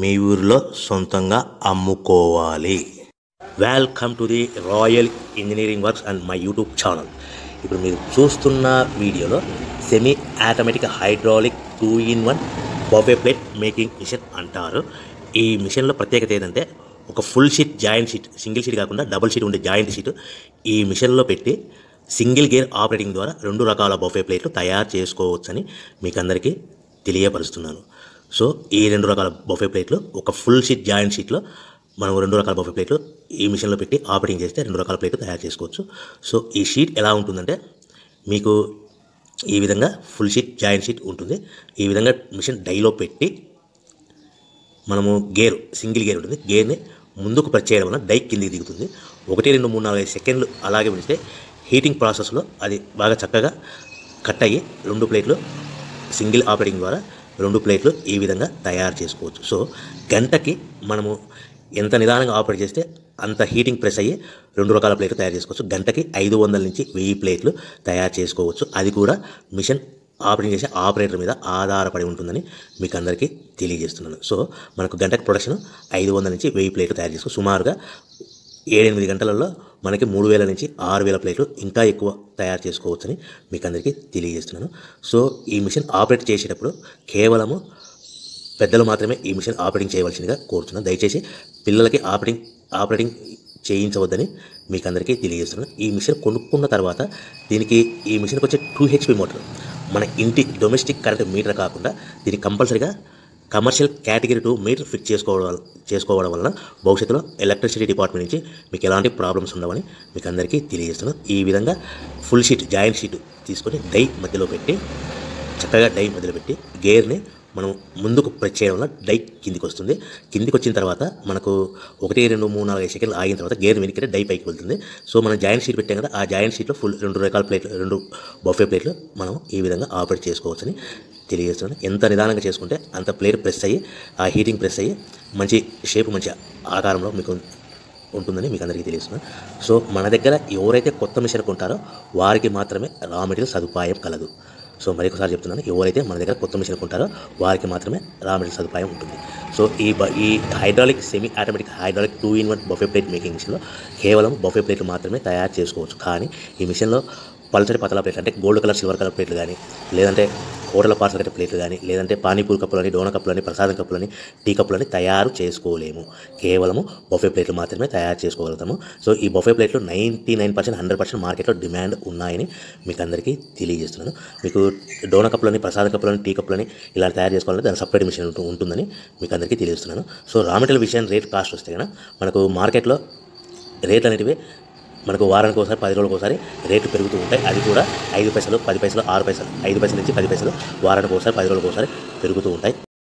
మీ ఊరిలో సొంతంగా అమ్ముకోవాలి. Welcome to the Royal Engineering Works and my YouTube channel. ఇప్పుడు మీరు చూస్తున్న వీడియోలో semi automatic hydraulic 2-in-1 buffet plate making machine అంటారు. ఈ మిషన్లో ప్రత్యేకత ఏంటంటే ఒక full sheet joint sheet, single sheet కాకుండా డబుల్ షీట్ ఉండే జాయింట్ షీట్ ఈ మిషన్లో పెట్టి సింగిల్ గేర్ ఆపరేటింగ్ ద్వారా 2 రకాల బఫే ప్లేట్లు తయారు చేసుకోవచ్చని మీకు అందరికీ తెలియపరుస్తున్నాను. సో ఈ 2 రకాల బఫే ప్లేట్లు ఒక ఫుల్ షీట్ జాయింట్ షీట్లో మనం 2 రకాల బఫే ప్లేట్లు ఈ మిషన్లో పెట్టి ఆపరేటింగ్ చేస్తే 2 రకాల ప్లేట్లు తయారు చేసుకోవచ్చు. సో ఈ షీట్ ఎలా ఉంటుందంటే మీకు ఈ విధంగా ఫుల్ షీట్ జాయింట్ షీట్ ఉంటుంది. ఈ విధంగా మిషన్ డైలో పెట్టి మనము సింగిల్ గేర్ ఉంటుంది. గేర్ని ముందుకు ప్రెస్ చేయడం వల్ల డై కిందికి దిగుతుంది. 1, 2, 3, 4, 5 సెకండ్లు అలాగే ఉంచితే హీటింగ్ ప్రాసెస్లో అది బాగా చక్కగా కట్ అయ్యి 2 ప్లేట్లు సింగిల్ ఆపరేటింగ్ ద్వారా 2 ప్లేట్లు ఈ విధంగా తయారు చేసుకోవచ్చు. సో గంటకి మనము ఎంత నిదానంగా ఆపరేట్ చేస్తే అంత హీటింగ్ ప్రెస్ అయ్యి 2 రకాల ప్లేట్లు తయారు చేసుకోవచ్చు. గంటకి 500 నుంచి 1000 ప్లేట్లు తయారు చేసుకోవచ్చు. అది కూడా మిషన్ ఆపరేటింగ్ చేసే ఆపరేటర్ మీద ఆధారపడి ఉంటుందని మీకు అందరికీ తెలియజేస్తున్నాను. సో మనకు గంటకి ప్రొడక్షన్ 500 నుంచి 1000 ప్లేట్లు తయారు చేసుకోవచ్చు. సుమారుగా 7-8 గంటలలో మనకి 3000 నుంచి 6000 ప్లేట్లు ఇంకా ఎక్కువ తయారు చేసుకోవచ్చని మీకు అందరికీ తెలియజేస్తున్నాను. సో ఈ మిషన్ ఆపరేట్ చేసేటప్పుడు కేవలము పెద్దలు మాత్రమే ఈ మిషన్ ఆపరేటింగ్ చేయవలసిందిగా కోరుతున్నాను. దయచేసి పిల్లలకి ఆపరేటింగ్ చేయించవద్దని మీకు అందరికీ తెలియజేస్తున్నాను. ఈ మిషన్ కొనుక్కున్న తర్వాత ఈ మిషన్కి వచ్చే 2 HP మోటార్ మన ఇంటి డొమెస్టిక్ కరెంట్ మీటర్ కాకుండా దీనికి కంపల్సరీగా కమర్షియల్ కేటగిరీ 2 మీటర్ ఫిట్ చేసుకోవడం వలన భవిష్యత్తులో ఎలక్ట్రిసిటీ డిపార్ట్మెంట్ నుంచి మీకు ఎలాంటి ప్రాబ్లమ్స్ ఉండవని మీకు అందరికీ తెలియజేస్తున్నాను. ఈ విధంగా ఫుల్ షీట్ జాయింట్ షీట్ తీసుకొని చక్కగా డై మధ్యలో పెట్టి గేర్ని మనం ముందుకు ప్రెస్ చేయడం వల్ల డై కిందికి వస్తుంది. కిందికి వచ్చిన తర్వాత మనకు 1, 2, 3, 4 సెకండ్లు ఆగిన తర్వాత గేర్ వెనక్కి డై పైకి వెళ్తుంది. సో మనం జాయింట్ షీట్ పెట్టాం కదా, ఆ జాయింట్ షీట్లో ఫుల్ 2 రకాల ప్లేట్లు 2 బఫే ప్లేట్లు మనం ఈ విధంగా ఆపరేట్ చేసుకోవచ్చని తెలియజేస్తున్నాను. ఎంత నిదానంగా చేసుకుంటే అంత ప్లేట్ ప్రెస్ అయ్యి ఆ హీటింగ్ ప్రెస్ అయ్యి మంచి షేప్ మంచి ఆకారంలో మీకు ఉంటుందని మీకు అందరికీ తెలియజేస్తున్నాను. సో మన దగ్గర ఎవరైతే కొత్త మిషన్ కొంటారో వారికి మాత్రమే రా మెటీరియల్ సదుపాయం కలదు. సో మరొకసారి చెప్తున్నాను, ఎవరైతే మన దగ్గర కొత్త మిషన్ కొంటారో వారికి మాత్రమే రా మెటీరియల్ సదుపాయం ఉంటుంది. సో ఈ hydraulic semi automatic hydraulic 2-in-1 buffet plate making మిషన్లో కేవలం బఫే ప్లేట్లు మాత్రమే తయారు చేసుకోవచ్చు. కానీ ఈ మిషన్లో పల్చటి పతలా ప్లేట్లు అంటే గోల్డ్ కలర్ సిల్వర్ కలర్ ప్లేట్లు కానీ, లేదంటే హోటల్ పార్సల్ కట్టే ప్లేట్లు కానీ, లేదంటే పానీపూరి కప్పులని, డోనా కప్పులని, ప్రసాదం కప్పులని, టీ కప్పులని తయారు చేసుకోలేము. కేవలము బఫే ప్లేట్లు మాత్రమే తయారు చేసుకోగలుగుతాము. సో ఈ బఫే ప్లేట్లు 99%, 100% మార్కెట్లో డిమాండ్ ఉన్నాయని మీకు అందరికీ తెలియజేస్తున్నాను. మీకు డోనా కప్పులని, ప్రసాదం కప్పులని, టీ కప్పులని ఇలా తయారు చేసుకోవాలంటే దాని సపరేట్ మిషన్ ఉంటుందని మీకు అందరికీ తెలియజేస్తున్నాను. సో రా మెటీరియల్ విషయం రేట్ కాస్ట్ వస్తే కనుక మనకు మార్కెట్లో రేట్లు అనేటివి మనకు వారానికి ఒకసారి 10 రోజులకు ఒకసారి రేట్లు పెరుగుతూ ఉంటాయి. అది కూడా 5 పైసలు, 10 పైసలు, 6 పైసలు, 5 పైసల నుంచి 10 పైసలు వారానికి ఒకసారి 10 రోజులకు ఒకసారి పెరుగుతూ ఉంటాయి.